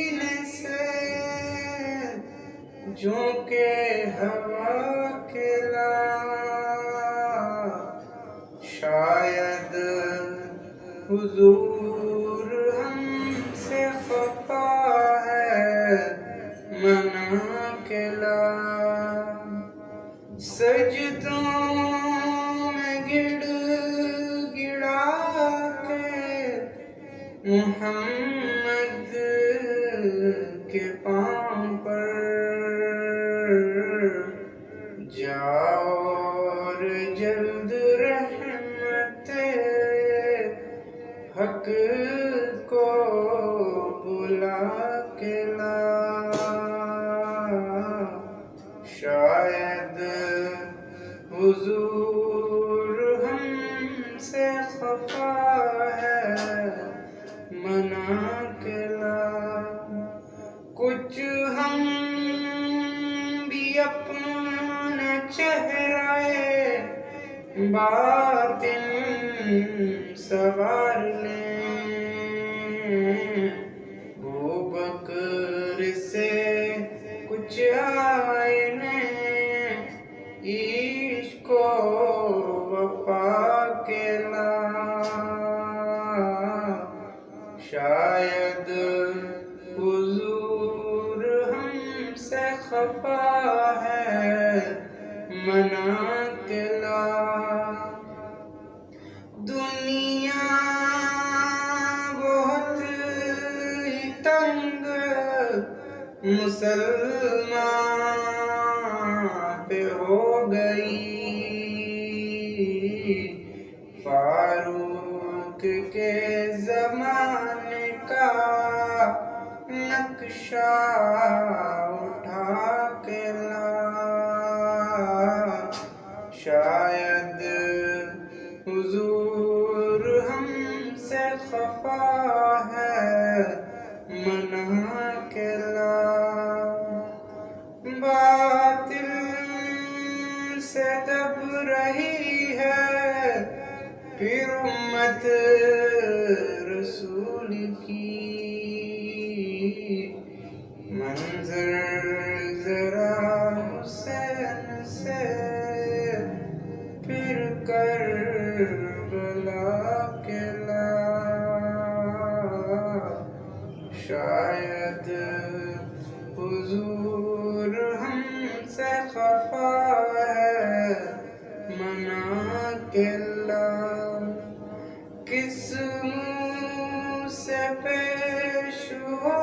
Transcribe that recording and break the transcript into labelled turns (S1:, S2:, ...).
S1: سینے سے جھونکے ہوا کھلا، شاید حضور ہم سے خفا ہے منا کھلا، سجدوں میں گڑ گڑا کے محمد کے پاؤں پر جاؤ اور جلد رحمت حق کو بلا کے لا، شاید حضور ہم سے خفا ہے منا کے لا، کچھ ہم بھی اپنا چہرے باطن سنوار لیں، ابوبکر سے کچھ آئینے عشق و وفا کے لا، شاید حضور ہم سے خفا ہے منا کے لا، دنیا بہت ہی تنگ مسلمان پہ ہو گئی، فاروق کے زمانے کا نقشہ اٹھا کے لا، شاید حضور ہم سے خفا ہے منا کے لا، باطل سے دب رہی ہے پھر امت رسول کی، منظر ذرا حسین سے پھر کربلا کے لا، شاید حضور ہم سے خفا ہے منا کے لا، کس منہ سے پیش ہو